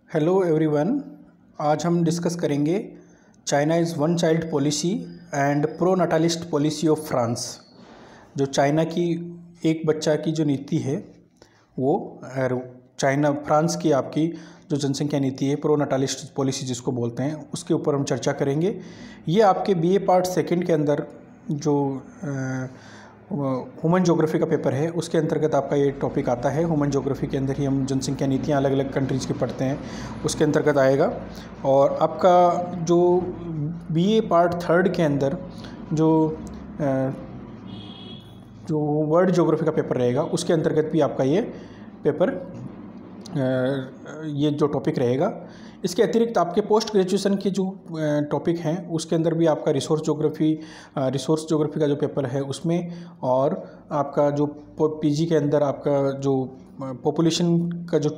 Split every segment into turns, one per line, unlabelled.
Hello everyone. आज हम discuss करेंगे China is one child policy and pro natalist policy of France. जो China की एक बच्चा की जो नीति है वो चाइना फ्रांस की आपकी जो जनसंख्या नीति है प्रो नटालिस्ट पॉलिसी जिसको बोलते हैं उसके ऊपर हम चर्चा करेंगे। ये आपके बीए पार्ट सेकंड के अंदर जो ह्यूमन ज्योग्राफी का पेपर है उसके अंतर्गत आपका ये टॉपिक आता है। ह्यूमन ज्योग्राफी के अंदर ही हम जनसंख्या नीतियाँ अलग अलग कंट्रीज़ की पढ़ते हैं, उसके अंतर्गत आएगा। और आपका जो बीए पार्ट थर्ड के अंदर जो वर्ल्ड ज्योग्राफी का पेपर रहेगा उसके अंतर्गत भी आपका ये पेपर ये जो टॉपिक रहेगा। इसके अतिरिक्त आपके पोस्ट ग्रेजुएशन के जो टॉपिक हैं उसके अंदर भी आपका रिसोर्स ज्योग्राफी का जो पेपर है उसमें, और आपका जो पीजी के अंदर आपका जो पॉपुलेशन का जो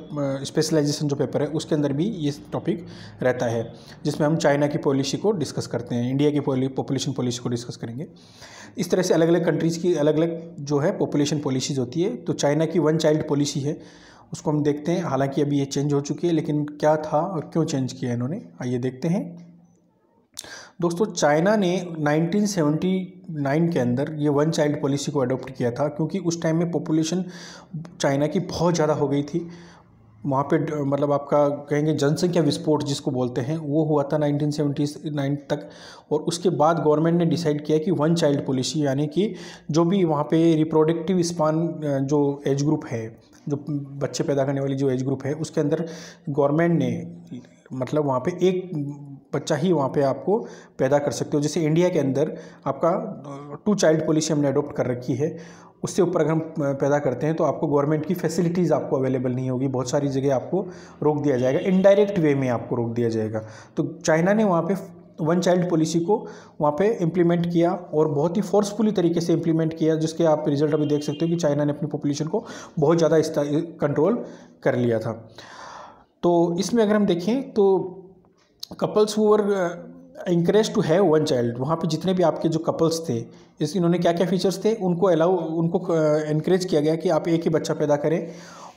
स्पेशलाइजेशन जो पेपर है उसके अंदर भी ये टॉपिक रहता है, जिसमें हम चाइना की पॉलिसी को डिस्कस करते हैं, इंडिया की पॉपुलेशन पॉलिसी को डिस्कस करेंगे। इस तरह से अलग अलग कंट्रीज़ की अलग अलग जो है पॉपुलेशन पॉलिसीज़ होती है। तो चाइना की वन चाइल्ड पॉलिसी है उसको हम देखते हैं। हालांकि अभी ये चेंज हो चुकी है, लेकिन क्या था और क्यों चेंज किया इन्होंने, आइए देखते हैं। दोस्तों, चाइना ने 1979 के अंदर ये वन चाइल्ड पॉलिसी को अडॉप्ट किया था, क्योंकि उस टाइम में पॉपुलेशन चाइना की बहुत ज़्यादा हो गई थी। वहाँ पे मतलब आपका कहेंगे जनसंख्या विस्फोट जिसको बोलते हैं वो हुआ था 1979 तक। और उसके बाद गवर्नमेंट ने डिसाइड किया कि वन चाइल्ड पॉलिसी, यानी कि जो भी वहाँ पे रिप्रोडक्टिव स्पान जो एज ग्रुप है, जो बच्चे पैदा करने वाली जो एज ग्रुप है, उसके अंदर गवर्नमेंट ने मतलब वहाँ पे एक बच्चा ही वहाँ पे आपको पैदा कर सकते हो। जैसे इंडिया के अंदर आपका 2 चाइल्ड पॉलिसी हमने अडॉप्ट कर रखी है, उससे ऊपर अगर हम पैदा करते हैं तो आपको गवर्नमेंट की फैसिलिटीज़ आपको अवेलेबल नहीं होगी, बहुत सारी जगह आपको रोक दिया जाएगा, इनडायरेक्ट वे में आपको रोक दिया जाएगा। तो चाइना ने वहाँ पे वन चाइल्ड पॉलिसी को वहाँ पे इम्प्लीमेंट किया और बहुत ही फोर्सफुली तरीके से इम्प्लीमेंट किया, जिसके आप रिजल्ट अभी देख सकते हो कि चाइना ने अपनी पॉपुलेशन को बहुत ज़्यादा कंट्रोल कर लिया था। तो इसमें अगर हम देखें तो couples who were encourage to have one child, वहाँ पे जितने भी आपके जो कपल्स थे, इस इन्होंने क्या क्या फीचर्स थे उनको इनकरेज किया गया कि आप एक ही बच्चा पैदा करें।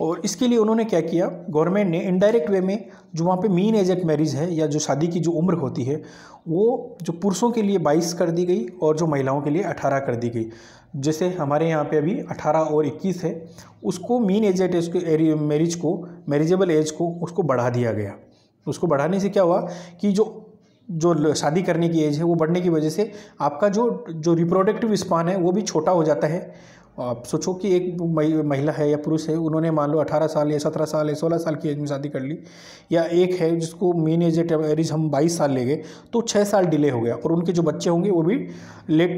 और इसके लिए उन्होंने क्या किया, गवर्नमेंट ने इनडायरेक्ट वे में जो वहाँ पे मीन एज एट मैरिज है या जो शादी की जो उम्र होती है वो जो पुरुषों के लिए 22 कर दी गई और जो महिलाओं के लिए 18 कर दी गई। जैसे हमारे यहाँ पे अभी 18 और 21 है, उसको मीन एज एट मैरिज को, मैरिजेबल एज को उसको बढ़ा दिया गया। उसको बढ़ाने से क्या हुआ कि जो शादी करने की एज है वो बढ़ने की वजह से आपका जो रिप्रोडक्टिव स्पान है वो भी छोटा हो जाता है। आप सोचो कि एक महिला है या पुरुष है, उन्होंने मान लो 18 साल या 17 साल या 16 साल की एज में शादी कर ली, या एक है जिसको मीन एज एट मैरिज हम 22 साल ले गए, तो 6 साल डिले हो गया और उनके जो बच्चे होंगे वो भी लेट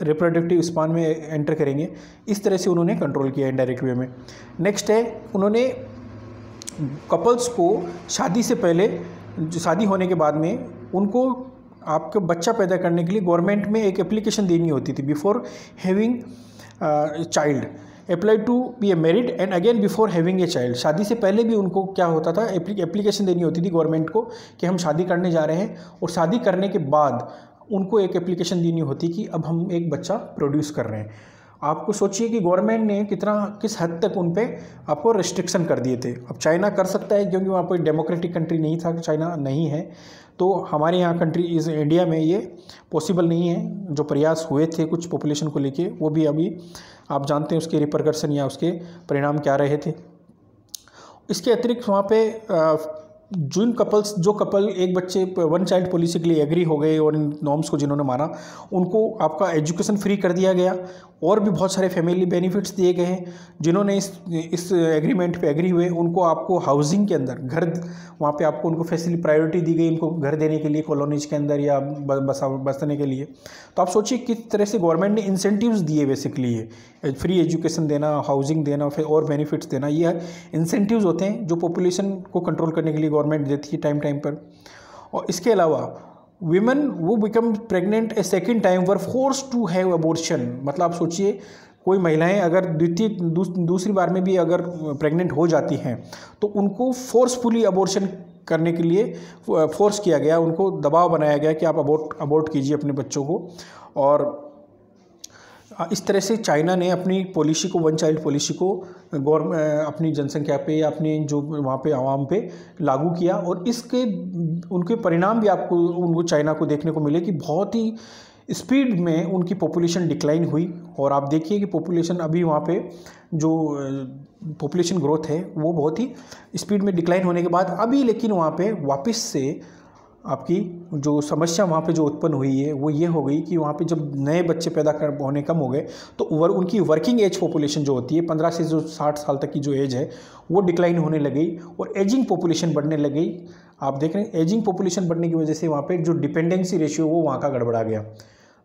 रिप्रोडक्टिव स्पान में एंटर करेंगे। इस तरह से उन्होंने कंट्रोल किया इनडायरेक्ट वे में। नेक्स्ट है, उन्होंने कपल्स को शादी से पहले, शादी होने के बाद में उनको आपका बच्चा पैदा करने के लिए गवर्नमेंट में एक एप्लीकेशन देनी होती थी, before having child apply to be a married and again before having a child. शादी से पहले भी उनको क्या होता था, एप्लीकेशन देनी होती थी गवर्नमेंट को कि हम शादी करने जा रहे हैं, और शादी करने के बाद उनको एक एप्लीकेशन देनी होती कि अब हम एक बच्चा प्रोड्यूस कर रहे हैं। आपको सोचिए कि गवर्नमेंट ने किस हद तक उन पे आपको रेस्ट्रिक्शन कर दिए थे। अब चाइना कर सकता है क्योंकि वहाँ कोई डेमोक्रेटिक कंट्री नहीं था, चाइना नहीं है, तो हमारे यहाँ इंडिया में ये पॉसिबल नहीं है। जो प्रयास हुए थे कुछ पॉपुलेशन को लेके, वो भी अभी आप जानते हैं उसके रिपरकर्शन या उसके परिणाम क्या रहे थे। इसके अतिरिक्त वहाँ पे जो कपल एक बच्चे वन चाइल्ड पॉलिसी के लिए एग्री हो गए और इन नॉर्म्स को जिन्होंने माना, उनको आपका एजुकेशन फ्री कर दिया गया और भी बहुत सारे फैमिली बेनिफिट्स दिए गए हैं। जिन्होंने इस एग्रीमेंट पे एग्री हुए उनको आपको हाउसिंग के अंदर घर, वहाँ पे आपको उनको फैसिलिटी प्रायोरिटी दी गई उनको घर देने के लिए कॉलोनीज के अंदर या बसने के लिए। तो आप सोचिए किस तरह से गवर्नमेंट ने इंसेंटिव्स दिए, बेसिकली ये फ्री एजुकेशन देना, हाउसिंग देना, फिर और बेनिफिट्स देना, ये इंसेंटिव्स होते हैं जो पॉपुलेशन को कंट्रोल करने के लिए गवर्नमेंट देती है टाइम टाइम पर। और इसके अलावा वीमेन वो become pregnant a second time were force to have abortion. मतलब आप सोचिए कोई महिलाएं अगर दूसरी बार में भी अगर प्रेग्नेंट हो जाती हैं तो उनको फोर्सफुली अबॉर्शन करने के लिए फोर्स किया गया, उनको दबाव बनाया गया कि आप अबॉर्ट कीजिए अपने बच्चों को। और इस तरह से चाइना ने अपनी पॉलिसी को, वन चाइल्ड पॉलिसी को अपनी जनसंख्या पे या अपनी जो वहाँ पे आवाम पे लागू किया, और इसके उनके परिणाम भी आपको उनको चाइना को देखने को मिले कि बहुत ही स्पीड में उनकी पॉपुलेशन डिक्लाइन हुई। और आप देखिए कि पॉपुलेशन अभी वहाँ पे जो पॉपुलेशन ग्रोथ है वो बहुत ही स्पीड में डिक्लाइन होने के बाद अभी लेकिन वहाँ पे वापस से आपकी जो समस्या वहाँ पे जो उत्पन्न हुई है वो ये हो गई कि वहाँ पे जब नए बच्चे पैदा होने कम हो गए तो उनकी वर्किंग एज पॉपुलेशन जो होती है 15 से जो 60 साल तक की जो एज है वो डिक्लाइन होने लगी और एजिंग पॉपुलेशन बढ़ने लगी। आप देख रहे हैं एजिंग पॉपुलेशन बढ़ने की वजह से वहाँ पे जो डिपेंडेंसी रेशियो वो वहाँ का गड़बड़ा गया,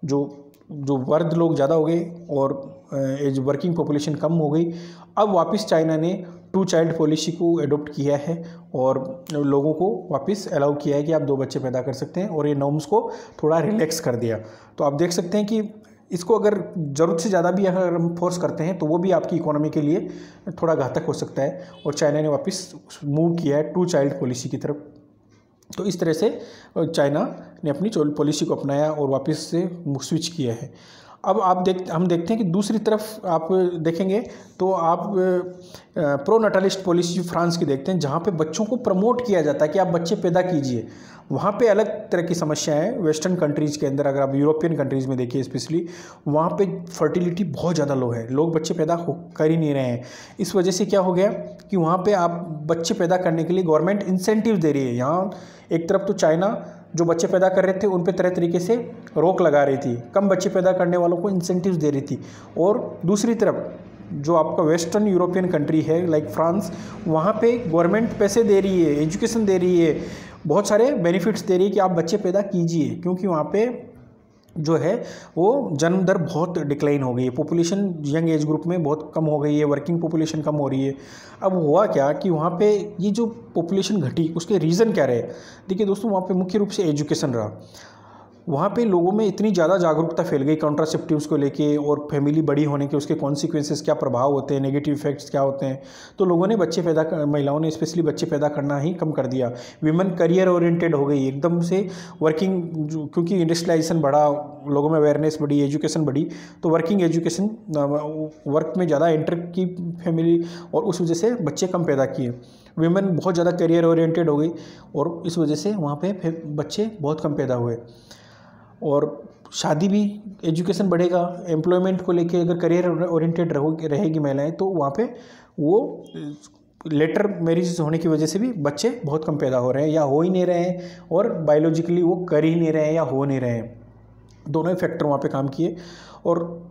जो वृद्ध लोग ज़्यादा हो गए और एज वर्किंग पॉपुलेशन कम हो गई। अब वापस चाइना ने 2 चाइल्ड पॉलिसी को एडॉप्ट किया है और लोगों को वापस अलाउ किया है कि आप 2 बच्चे पैदा कर सकते हैं, और ये नॉर्म्स को थोड़ा रिलैक्स कर दिया। तो आप देख सकते हैं कि इसको अगर ज़रूरत से ज़्यादा भी अगर हम फोर्स करते हैं तो वो भी आपकी इकोनॉमी के लिए थोड़ा घातक हो सकता है, और चाइना ने वापस मूव किया है 2 चाइल्ड पॉलिसी की तरफ। तो इस तरह से चाइना ने अपनी पॉलिसी को अपनाया और वापस से स्विच किया है। अब हम देखते हैं कि दूसरी तरफ आप देखेंगे तो आप प्रो नटालिस्ट पॉलिसी फ्रांस की देखते हैं, जहाँ पे बच्चों को प्रमोट किया जाता है कि आप बच्चे पैदा कीजिए। वहाँ पे अलग तरह की समस्या है वेस्टर्न कंट्रीज़ के अंदर। अगर आप यूरोपियन कंट्रीज़ में देखिए स्पेशली, वहाँ पे फर्टिलिटी बहुत ज़्यादा लो है, लोग बच्चे पैदा कर ही नहीं रहे हैं। इस वजह से क्या हो गया कि वहाँ पे आप बच्चे पैदा करने के लिए गवर्नमेंट इंसेंटिव दे रही है। यहाँ एक तरफ तो चाइना जो बच्चे पैदा कर रहे थे उन पे तरह तरीके से रोक लगा रही थी, कम बच्चे पैदा करने वालों को इंसेंटिव्स दे रही थी, और दूसरी तरफ जो आपका वेस्टर्न यूरोपियन कंट्री है लाइक फ्रांस, वहाँ पे गवर्नमेंट पैसे दे रही है, एजुकेशन दे रही है, बहुत सारे बेनिफिट्स दे रही है कि आप बच्चे पैदा कीजिए, क्योंकि वहाँ पे जो है वो जन्म दर बहुत डिक्लाइन हो गई है, पॉपुलेशन यंग एज ग्रुप में बहुत कम हो गई है, वर्किंग पॉपुलेशन कम हो रही है। अब हुआ क्या कि वहाँ पे ये जो पॉपुलेशन घटी उसके रीज़न क्या रहे? देखिए दोस्तों, वहाँ पे मुख्य रूप से एजुकेशन रहा। वहाँ पे लोगों में इतनी ज़्यादा जागरूकता फैल गई कॉन्ट्रासेप्टिव्स को लेके, और फैमिली बड़ी होने के उसके कॉन्सिक्वेंसेस क्या प्रभाव होते हैं, नेगेटिव इफेक्ट्स क्या होते हैं। तो लोगों ने महिलाओं ने स्पेशली बच्चे पैदा करना ही कम कर दिया। विमेन करियर ओरिएंटेड हो गई एकदम से, वर्किंग क्योंकि इंडस्ट्रियलाइजेशन बढ़ा, लोगों में अवेयरनेस बढ़ी, एजुकेशन बढ़ी, तो वर्क में ज़्यादा एंटर की फैमिली, और उस वजह से बच्चे कम पैदा किए। विमेन बहुत ज़्यादा करियर ओरिएंटेड हो गई और इस वजह से वहाँ पे बच्चे बहुत कम पैदा हुए। और शादी भी, एजुकेशन बढ़ेगा, एम्प्लॉयमेंट को लेके अगर करियर ओरिएंटेड रहेगी महिलाएं, तो वहाँ पे वो लेटर मैरिज होने की वजह से भी बच्चे बहुत कम पैदा हो रहे हैं, या हो ही नहीं रहे हैं, और बायोलॉजिकली वो कर ही नहीं रहे हैं या हो नहीं रहे हैं। दोनों ही फैक्टर वहाँ पे काम किए। और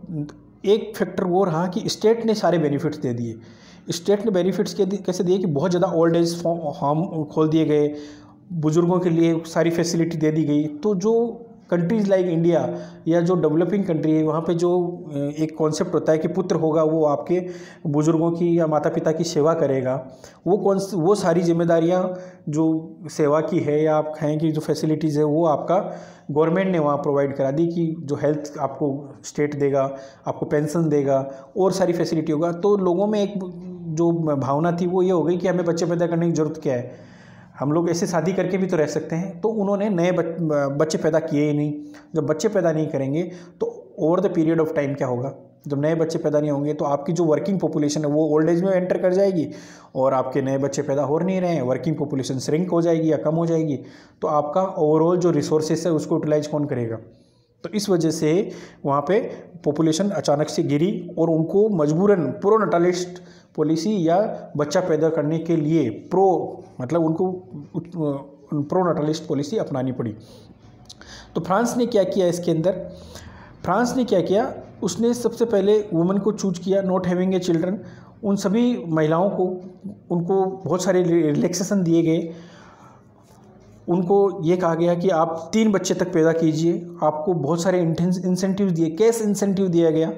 एक फैक्टर वो रहा कि स्टेट ने सारे बेनिफिट्स दे दिए। स्टेट ने बेनिफिट्स कैसे दिए कि बहुत ज़्यादा ओल्ड एज होम खोल दिए गए, बुज़ुर्गों के लिए सारी फैसिलिटी दे दी गई। तो जो कंट्रीज़ लाइक इंडिया या जो डेवलपिंग कंट्री है, वहाँ पे जो एक कॉन्सेप्ट होता है कि पुत्र होगा वो आपके बुज़ुर्गों की या माता पिता की सेवा करेगा, वो सारी जिम्मेदारियाँ जो सेवा की है, या आप कहें कि जो फैसिलिटीज़ है वो आपका गवर्नमेंट ने वहाँ प्रोवाइड करा दी, कि जो हेल्थ आपको स्टेट देगा, आपको पेंशन देगा और सारी फैसिलिटी होगा। तो लोगों में एक जो भावना थी वो ये हो गई कि हमें बच्चे पैदा करने की ज़रूरत क्या है, हम लोग ऐसे शादी करके भी तो रह सकते हैं। तो उन्होंने नए बच्चे पैदा किए ही नहीं। जब बच्चे पैदा नहीं करेंगे तो over the period of time क्या होगा, जब नए बच्चे पैदा नहीं होंगे तो आपकी जो वर्किंग पॉपुलेशन है वो ओल्ड एज में एंटर कर जाएगी, और आपके नए बच्चे पैदा हो नहीं रहे हैं, वर्किंग पॉपुलेशन श्रिंक हो जाएगी या कम हो जाएगी। तो आपका ओवरऑल जो रिसोर्सेस है उसको यूटिलाइज कौन करेगा? तो इस वजह से वहाँ पे पॉपुलेशन अचानक से गिरी, और उनको मजबूरन प्रो नटालिस्ट पॉलिसी या बच्चा पैदा करने के लिए उनको प्रो नटालिस्ट पॉलिसी अपनानी पड़ी। तो फ्रांस ने क्या किया इसके अंदर? फ्रांस ने क्या किया, उसने सबसे पहले वुमेन को चूज किया, नॉट हैविंग ए चिल्ड्रन। उन सभी महिलाओं को उनको बहुत सारे रिलैक्सेशन दिए गए। उनको ये कहा गया कि आप 3 बच्चे तक पैदा कीजिए, आपको बहुत सारे इंसेंटिव दिए, कैश इंसेंटिव दिया गया।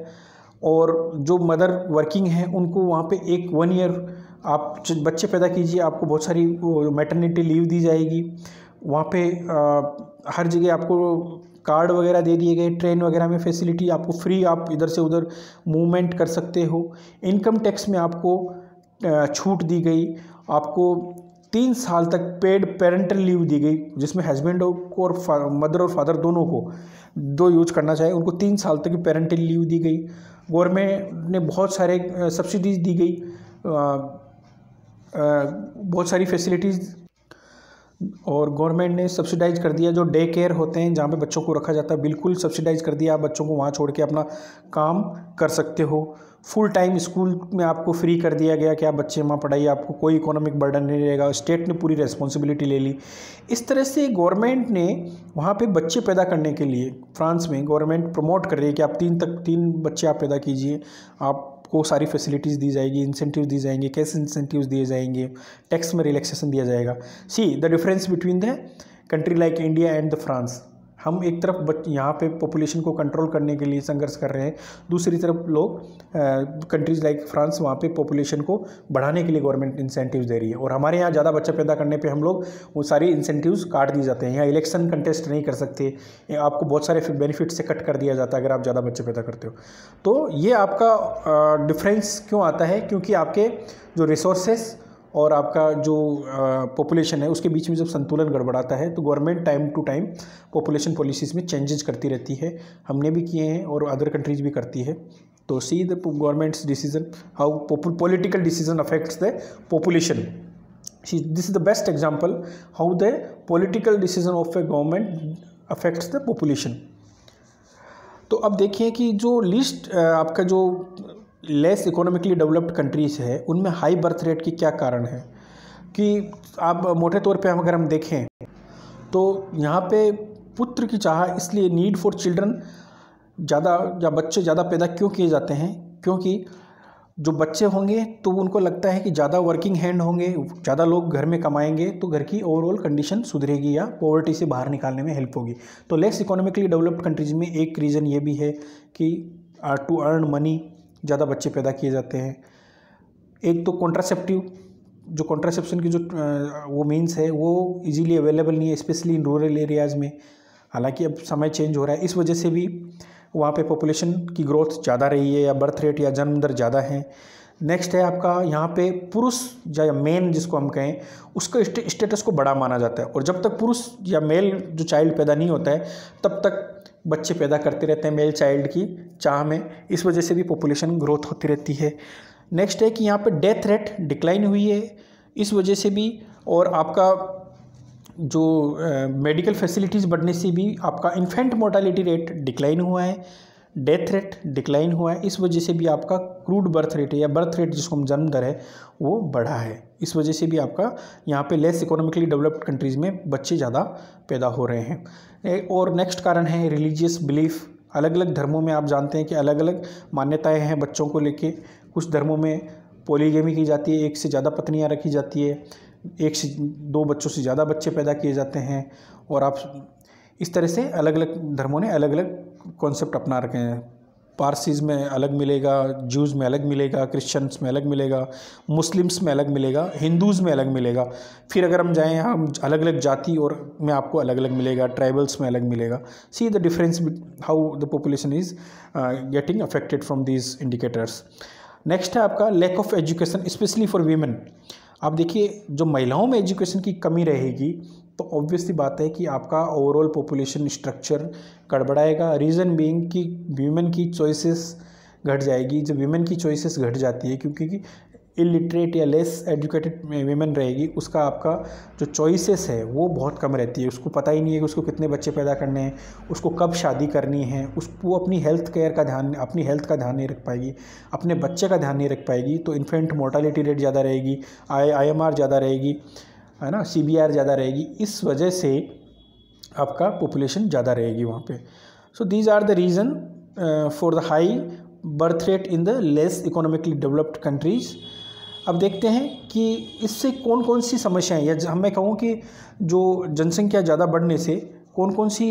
और जो मदर वर्किंग है उनको वहाँ पे 1 ईयर आप बच्चे पैदा कीजिए, आपको बहुत सारी मैटरनिटी लीव दी जाएगी। वहाँ पे हर जगह आपको कार्ड वगैरह दे दिए गए, ट्रेन वगैरह में फैसिलिटी आपको फ्री, आप इधर से उधर मूवमेंट कर सकते हो। इनकम टैक्स में आपको छूट दी गई, आपको 3 साल तक पेड पेरेंटल लीव दी गई, जिसमें हस्बैंड को और मदर और फादर दोनों को दो यूज करना चाहे उनको 3 साल तक की पेरेंटल लीव दी गई। गवर्नमेंट ने बहुत सारे सब्सिडीज़ दी गई, बहुत सारी फैसिलिटीज़, और गवर्नमेंट ने सब्सिडाइज कर दिया जो डे केयर होते हैं जहाँ पे बच्चों को रखा जाता है, बिल्कुल सब्सिडाइज कर दिया। आप बच्चों को वहाँ छोड़ के अपना काम कर सकते हो। फुल टाइम स्कूल में आपको फ्री कर दिया गया कि आप बच्चे वहाँ पढ़ाइए, आपको कोई इकोनॉमिक बर्डन नहीं रहेगा, स्टेट ने पूरी रेस्पॉन्सिबिलिटी ले ली। इस तरह से गवर्नमेंट ने वहाँ पे बच्चे पैदा करने के लिए फ्रांस में गवर्नमेंट प्रमोट कर रही है कि आप 3 बच्चे आप पैदा कीजिए, आपको सारी फैसिलिटीज़ दी जाएगी, इंसेंटिव दी जाएंगे, कैसे इंसेंटिव्स दिए जाएंगे, टैक्स में रिलैक्सेशन दिया जाएगा। सी the difference between the country like India and the France. हम एक तरफ यहाँ पे पॉपुलेशन को कंट्रोल करने के लिए संघर्ष कर रहे हैं, दूसरी तरफ लोग कंट्रीज़ लाइक फ्रांस वहाँ पे पॉपुलेशन को बढ़ाने के लिए गवर्नमेंट इंसेंटिव्स दे रही है। और हमारे यहाँ ज़्यादा बच्चा पैदा करने पे हम लोग वो सारी इंसेंटिव्स काट दिए जाते हैं। यहाँ इलेक्शन कंटेस्ट नहीं कर सकते, आपको बहुत सारे बेनिफिट से कट कर दिया जाता है अगर आप ज़्यादा बच्चे पैदा करते हो। तो ये आपका डिफरेंस क्यों आता है, क्योंकि आपके जो रिसोर्सेस और आपका जो पॉपुलेशन है उसके बीच में जब संतुलन गड़बड़ाता है तो government time to time population policies में चेंजेस करती रहती है। हमने भी किए हैं और अदर कंट्रीज़ भी करती है। तो see the governments decision, how political decision affects the population. This is the best example how the political decision of A government affects the population. तो अब देखिए कि जो लिस्ट आपका जो लेस इकोनॉमिकली डेवलप्ड कंट्रीज़ है उनमें हाई बर्थ रेट की क्या कारण है, कि आप मोटे तौर पे अगर हम देखें तो यहाँ पे पुत्र की चाह, इसलिए नीड फॉर चिल्ड्रन ज़्यादा या बच्चे ज़्यादा पैदा क्यों किए जाते हैं, क्योंकि जो बच्चे होंगे तो उनको लगता है कि ज़्यादा वर्किंग हैंड होंगे, ज़्यादा लोग घर में कमाएंगे तो घर की ओवरऑल कंडीशन सुधरेगी या पॉवर्टी से बाहर निकालने में हेल्प होगी। तो लेस इकोनॉमिकली डेवलप्ड कंट्रीज़ में एक रीज़न ये भी है कि टू अर्न मनी ज़्यादा बच्चे पैदा किए जाते हैं। एक तो कॉन्ट्रासेप्टिव, जो कॉन्ट्रासेप्शन की जो वो मीन्स है वो इजीली अवेलेबल नहीं है, स्पेशली इन रूरल एरियाज़ में। हालांकि अब समय चेंज हो रहा है, इस वजह से भी वहाँ पे पॉपुलेशन की ग्रोथ ज़्यादा रही है या बर्थ रेट या जन्म दर ज़्यादा है। नेक्स्ट है आपका यहाँ पे पुरुष या मेन जिसको हम कहें उसका स्टेटस को बड़ा माना जाता है, और जब तक पुरुष या मेल जो चाइल्ड पैदा नहीं होता है तब तक बच्चे पैदा करते रहते हैं मेल चाइल्ड की चाह में, इस वजह से भी पॉपुलेशन ग्रोथ होती रहती है। नेक्स्ट है कि यहाँ पे डेथ रेट डिक्लाइन हुई है इस वजह से भी, और आपका जो मेडिकल फैसिलिटीज़ बढ़ने से भी आपका इन्फेंट मोर्टालिटी रेट डिक्लाइन हुआ है, डेथ रेट डिक्लाइन हुआ है, इस वजह से भी आपका क्रूड बर्थ रेट है या बर्थ रेट जिसको हम जन्म दर है वो बढ़ा है। इस वजह से भी आपका यहाँ पे लेस इकोनॉमिकली डेवलप्ड कंट्रीज़ में बच्चे ज़्यादा पैदा हो रहे हैं। और नेक्स्ट कारण है रिलीजियस बिलीफ। अलग अलग धर्मों में आप जानते हैं कि अलग अलग मान्यताएं हैं बच्चों को लेके। कुछ धर्मों में पॉलीगेमी की जाती है, एक से ज़्यादा पत्नियाँ रखी जाती है, 1 से 2 बच्चों से ज़्यादा बच्चे पैदा किए जाते हैं, और आप इस तरह से अलग अलग धर्मों ने अलग अलग कॉन्सेप्ट अपना रखे हैं। पारसीज़ में अलग मिलेगा, ज्यूज़ में अलग मिलेगा, क्रिश्चियंस में अलग मिलेगा, मुस्लिम्स में अलग मिलेगा, हिंदूज़ में अलग मिलेगा। फिर अगर हम जाएँ हम अलग अलग जाति और में आपको अलग अलग मिलेगा, ट्राइबल्स में अलग मिलेगा। See the difference how the population is getting affected from these indicators. Next है आपका lack of education specially for women. आप देखिए जो महिलाओं में एजुकेशन की कमी रहेगी तो ऑब्वियसली बात है कि आपका ओवरऑल पॉपुलेशन स्ट्रक्चर गड़बड़ाएगा। रीज़न बीइंग कि वीमेन की चॉइसेस घट जाएगी। जब वीमेन की चॉइसेस घट जाती है क्योंकि इलिटरेट या लेस एजुकेटेड वीमेन रहेगी, उसका आपका जो चॉइसेस है वो बहुत कम रहती है। उसको पता ही नहीं है कि उसको कितने बच्चे पैदा करने हैं, उसको कब शादी करनी है, वो अपनी हेल्थ केयर का ध्यान, अपनी हेल्थ का ध्यान नहीं रख पाएगी, अपने बच्चे का ध्यान नहीं रख पाएगी। तो इन्फेंट मोर्टालिटी रेट ज़्यादा रहेगी, IMR ज़्यादा रहेगी, है ना, CBR ज़्यादा रहेगी। इस वजह से आपका पॉपुलेशन ज़्यादा रहेगी वहाँ पे। So these are the reason for the high birth rate in the less economically developed countries. अब देखते हैं कि इससे कौन कौन सी समस्याएं, या मैं कहूँ कि जो जनसंख्या ज़्यादा बढ़ने से कौन कौन सी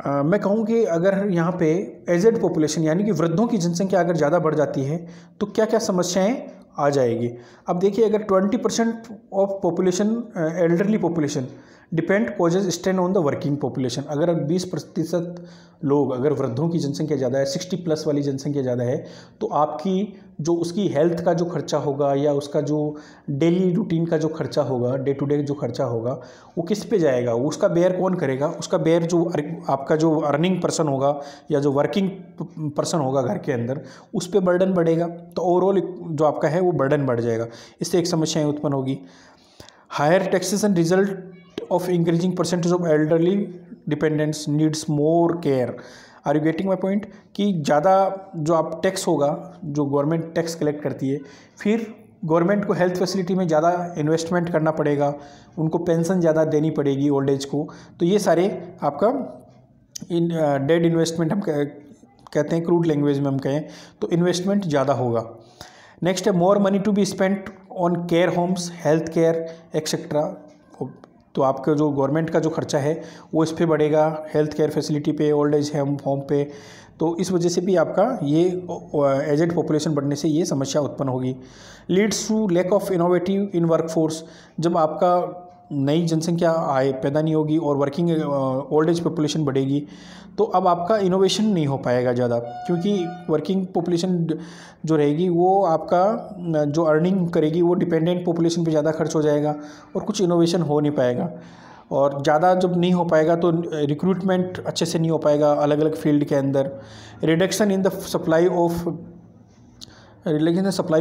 मैं कहूँ कि अगर यहाँ पे एजेड पॉपुलेशन यानी कि वृद्धों की जनसंख्या अगर ज़्यादा बढ़ जाती है तो क्या क्या समस्याएं आ जाएगी। अब देखिए अगर 20% of population elderly population depend causes strain on the working population. अगर 20% लोग, अगर वृद्धों की जनसंख्या ज़्यादा है, 60+ वाली जनसंख्या ज़्यादा है, तो आपकी जो उसकी हेल्थ का जो खर्चा होगा या उसका जो डेली रूटीन का जो खर्चा होगा, डे टू डे जो खर्चा होगा, वो किस पे जाएगा, वो उसका बेयर कौन करेगा? उसका बेयर जो आपका जो अर्निंग पर्सन होगा या जो वर्किंग पर्सन होगा घर के अंदर, उस पर बर्डन बढ़ेगा। तो ओवरऑल जो आपका है वो बर्डन बढ़ जाएगा। इससे एक समस्याएं उत्पन्न होगी। Higher taxation result of increasing percentage of elderly dependents needs more care. Are you getting my point? कि ज़्यादा जो आप टैक्स होगा, जो गवर्नमेंट टैक्स कलेक्ट करती है, फिर गवर्नमेंट को हेल्थ फैसिलिटी में ज़्यादा इन्वेस्टमेंट करना पड़ेगा, उनको पेंशन ज़्यादा देनी पड़ेगी ओल्ड एज को। तो ये सारे आपका डेड इन्वेस्टमेंट हम कहते हैं, क्रूड लैंग्वेज में हम कहें तो इन्वेस्टमेंट ज़्यादा होगा। नेक्स्ट है more money to be spent on care homes, health care etcetera. तो आपका जो गवर्नमेंट का जो खर्चा है वो इस पे बढ़ेगा, हेल्थ केयर फैसिलिटी पे, ओल्ड एज होम पे। तो इस वजह से भी आपका ये एजेड पॉपुलेशन बढ़ने से ये समस्या उत्पन्न होगी। Leads to lack of innovative in workforce. जब आपका नई जनसंख्या पैदा नहीं होगी और वर्किंग ओल्ड एज पॉपुलेशन बढ़ेगी, तो अब आपका इनोवेशन नहीं हो पाएगा ज़्यादा, क्योंकि वर्किंग पॉपुलेशन जो रहेगी वो आपका जो अर्निंग करेगी वो डिपेंडेंट पॉपुलेशन पे ज़्यादा खर्च हो जाएगा और कुछ इनोवेशन हो नहीं पाएगा। और ज़्यादा जब नहीं हो पाएगा तो रिक्रूटमेंट अच्छे से नहीं हो पाएगा अलग अलग फील्ड के अंदर। Reduction in the supply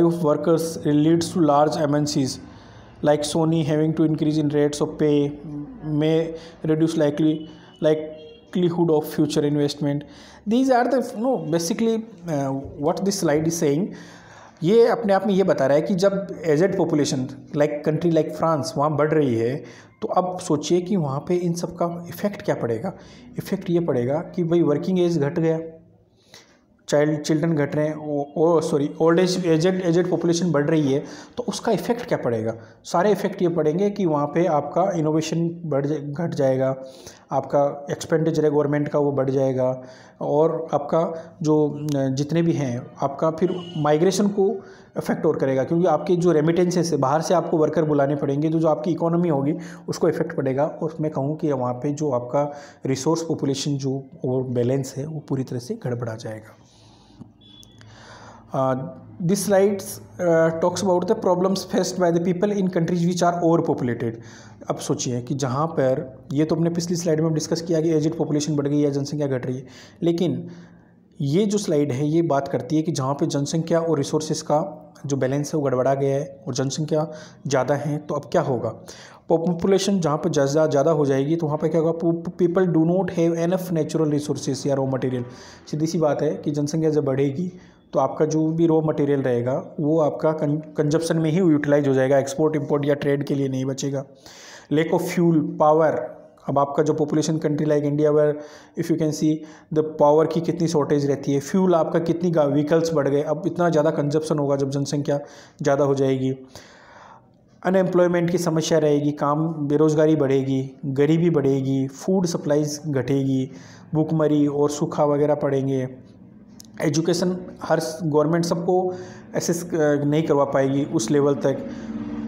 of workers leads to large MNCs like Sony having to increase in rates of pay may reduce likelihood of future investment. These are the basically what this slide is saying. ये अपने आप में ये बता रहा है कि जब aged population like country like France वहाँ बढ़ रही है, तो अब सोचिए कि वहाँ पे इन सब का इफ़ेक्ट क्या पड़ेगा। इफ़ेक्ट ये पड़ेगा कि भाई वर्किंग एज घट गया, चिल्ड्रन घट रहे हैं, ओल्ड एजेड पॉपुलेशन बढ़ रही है, तो उसका इफ़ेक्ट क्या पड़ेगा? सारे इफ़ेक्ट ये पड़ेंगे कि वहाँ पे आपका इनोवेशन घट जाएगा, आपका एक्सपेंडिचर है गवर्नमेंट का वो बढ़ जाएगा, और आपका जो जितने भी हैं आपका फिर माइग्रेशन को इफेक्ट और करेगा, क्योंकि आपके जो रेमिटेंसेस है बाहर से आपको वर्कर बुलाने पड़ेंगे, तो जो आपकी इकोनॉमी होगी उसको इफेक्ट पड़ेगा। और मैं कहूँ कि वहाँ पे जो आपका रिसोर्स पॉपुलेशन जो और बैलेंस है वो पूरी तरह से गड़बड़ा जाएगा। This slides talks about the problems faced by the people in countries which are overpopulated. अब सोचिए कि जहाँ पर ये तो हमने पिछली स्लाइड में डिस्कस किया कि एजेड पॉपुलेशन बढ़ गई है, जनसंख्या घट रही है, लेकिन ये जो स्लाइड है ये बात करती है कि जहाँ पे जनसंख्या और रिसोर्सेज का जो बैलेंस है वो गड़बड़ा गया है और जनसंख्या ज़्यादा है, तो अब क्या होगा? पॉपुलेशन जहाँ पर ज़्यादा हो जाएगी तो वहाँ पर क्या होगा? People do not have enough natural resources या रॉ मटेरियल। सीधी सी बात है कि जनसंख्या जब बढ़ेगी तो आपका जो भी रॉ मटेरियल रहेगा वो आपका कंजप्शन में ही यूटिलाइज हो जाएगा, एक्सपोर्ट इंपोर्ट या ट्रेड के लिए नहीं बचेगा। Lack of fuel, power. अब आपका जो population country like India where if you can see the power की कितनी शॉर्टेज रहती है, फ्यूल आपका कितनी व्हीकल्स बढ़ गए, अब इतना ज़्यादा कंजप्शन होगा जब जनसंख्या ज़्यादा हो जाएगी। अनएम्प्लॉयमेंट की समस्या रहेगी, काम बेरोज़गारी बढ़ेगी, गरीबी बढ़ेगी, फूड सप्लाईज घटेगी, भूखमरी और सूखा वगैरह पड़ेंगे। एजुकेशन हर गवर्नमेंट सबको एसेस नहीं करवा पाएगी उस लेवल तक।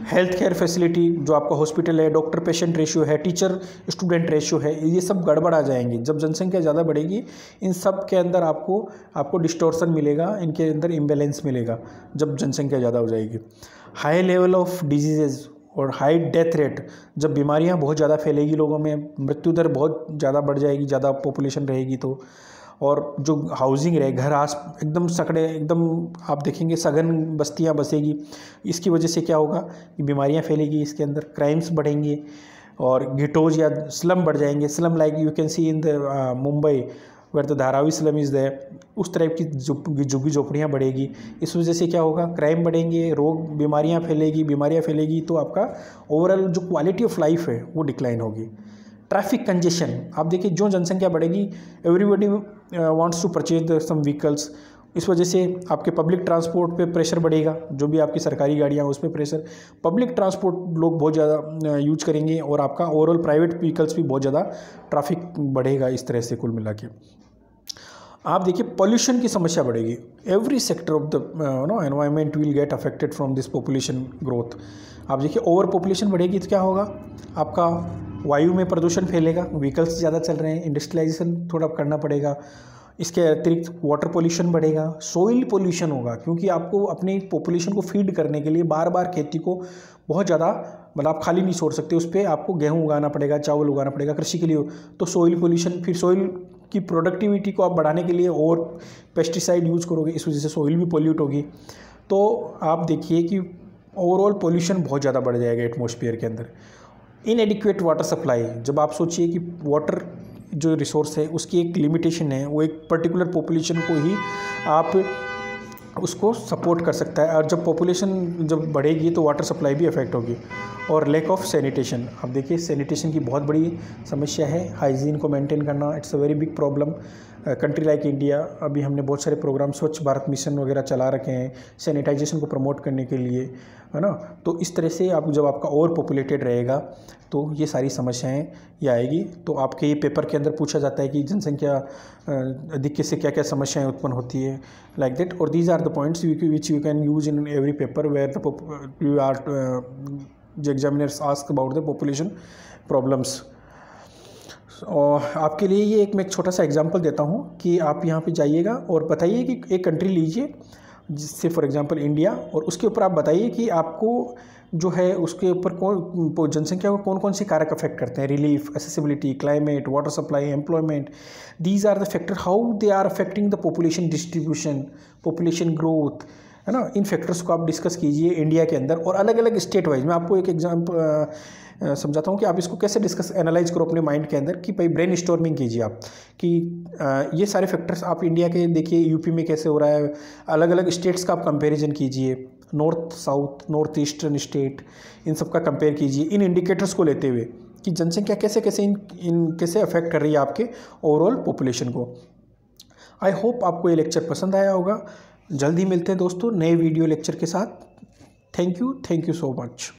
हेल्थ केयर फैसिलिटी जो आपका हॉस्पिटल है, डॉक्टर पेशेंट रेशियो है, टीचर स्टूडेंट रेशियो है, ये सब गड़बड़ा जाएंगे। जब जनसंख्या ज़्यादा बढ़ेगी इन सब के अंदर आपको डिस्टॉर्शन मिलेगा, इनके अंदर इम्बैलेंस मिलेगा जब जनसंख्या ज़्यादा हो जाएगी। हाई लेवल ऑफ डिजीज़ और हाई डेथ रेट, जब बीमारियां बहुत ज़्यादा फैलेगी, लोगों में मृत्यु दर बहुत ज़्यादा बढ़ जाएगी, ज़्यादा पॉपुलेशन रहेगी तो। और जो हाउसिंग रहे, घर एकदम सकड़े, एकदम आप देखेंगे सघन बस्तियां बसेगी, इसकी वजह से क्या होगा कि बीमारियां फैलेगी, इसके अंदर क्राइम्स बढ़ेंगे और गिटोज या स्लम बढ़ जाएंगे। Slum like you can see in the Mumbai where the Dharavi slum is there, उस टाइप की झुग्गी झोपड़ियाँ बढ़ेगी। इस वजह से क्या होगा? क्राइम बढ़ेंगे, बीमारियाँ फैलेगी, तो आपका ओवरऑल जो क्वालिटी ऑफ लाइफ है वो डिक्लाइन होगी। ट्रैफिक कंजेशन, आप देखिए जो जनसंख्या बढ़ेगी everybody wants to purchase some vehicles, इस वजह से आपके पब्लिक ट्रांसपोर्ट पे प्रेशर बढ़ेगा, जो भी आपकी सरकारी गाड़ियाँ हैं उस पर प्रेशर, पब्लिक ट्रांसपोर्ट लोग बहुत ज़्यादा यूज करेंगे और आपका ओवरऑल प्राइवेट व्हीकल्स भी बहुत ज़्यादा ट्रैफिक बढ़ेगा। इस तरह से कुल मिला के आप देखिए पॉल्यूशन की समस्या बढ़ेगी। Every sector of the environment will get affected from this population growth. आप देखिए ओवर पॉपुलेशन बढ़ेगी तो क्या होगा? आपका वायु में प्रदूषण फैलेगा, व्हीकल्स ज़्यादा चल रहे हैं, इंडस्ट्रियलाइजेशन थोड़ा करना पड़ेगा, इसके अतिरिक्त वाटर पोल्यूशन बढ़ेगा, सोइल पोल्यूशन होगा, क्योंकि आपको अपनी पॉपुलेशन को फीड करने के लिए बार बार खेती को बहुत ज़्यादा मतलब आप खाली नहीं छोड़ सकते, उस पर आपको गेहूँ उगाना पड़ेगा, चावल उगाना पड़ेगा कृषि के लिए। तो सोइल पोल्यूशन, फिर सोइल की प्रोडक्टिविटी को आप बढ़ाने के लिए और पेस्टिसाइड यूज़ करोगे, इस वजह से सोइल भी पोल्यूट होगी। तो आप देखिए कि ओवरऑल पोल्यूशन बहुत ज़्यादा बढ़ जाएगा एटमॉस्फेयर के अंदर। इनएडिक्वेट वाटर सप्लाई, जब आप सोचिए कि वाटर जो रिसोर्स है उसकी एक लिमिटेशन है, वो एक पर्टिकुलर पॉपुलेशन को ही आप उसको सपोर्ट कर सकता है, और जब पॉपुलेशन जब बढ़ेगी तो वाटर सप्लाई भी अफेक्ट होगी। और लैक ऑफ सैनिटेशन, अब देखिए सैनिटेशन की बहुत बड़ी समस्या है, हाइजीन को मेंटेन करना, it's a very big problem. Country like India, अभी हमने बहुत सारे प्रोग्राम स्वच्छ भारत मिशन वगैरह चला रखे हैं सैनिटाइजेशन को प्रमोट करने के लिए, है ना। तो इस तरह से आप जब आपका ओवर पॉपुलेटेड रहेगा तो ये सारी समस्याएं ये आएगी। तो आपके ये पेपर के अंदर पूछा जाता है कि जनसंख्या अधिक से क्या क्या समस्याएं उत्पन्न होती है, लाइक दैट। और these are the points which you can use in every paper where the examiners ask about the population problems. और आपके लिए ये मैं एक छोटा सा एग्जांपल देता हूँ कि आप यहाँ पे जाइएगा और बताइए कि एक कंट्री लीजिए, जिससे फॉर एग्जांपल इंडिया, और उसके ऊपर आप बताइए कि आपको जो है उसके ऊपर कौन जनसंख्या को कौन कौन से कारक अफेक्ट करते हैं, relief, accessibility, climate, water supply, employment. These are the factor how they are affecting the population distribution, population growth, है ना। इन फैक्टर्स को आप डिस्कस कीजिए इंडिया के अंदर और अलग अलग स्टेट वाइज। मैं आपको एक एग्जाम्पल समझाता हूँ कि आप इसको कैसे डिस्कस एनालाइज करो अपने माइंड के अंदर, कि भाई ब्रेन स्टॉर्मिंग कीजिए आप कि ये सारे फैक्टर्स आप इंडिया के देखिए, यूपी में कैसे हो रहा है, अलग अलग स्टेट्स का आप कंपैरिजन कीजिए, north south, north eastern state, इन सब का कंपेयर कीजिए इन इंडिकेटर्स को लेते हुए कि जनसंख्या कैसे कैसे इन कैसे अफेक्ट कर रही है आपके ओवरऑल पॉपुलेशन को। आई होप आपको ये लेक्चर पसंद आया होगा। जल्द ही मिलते हैं दोस्तों नए वीडियो लेक्चर के साथ। Thank you so much.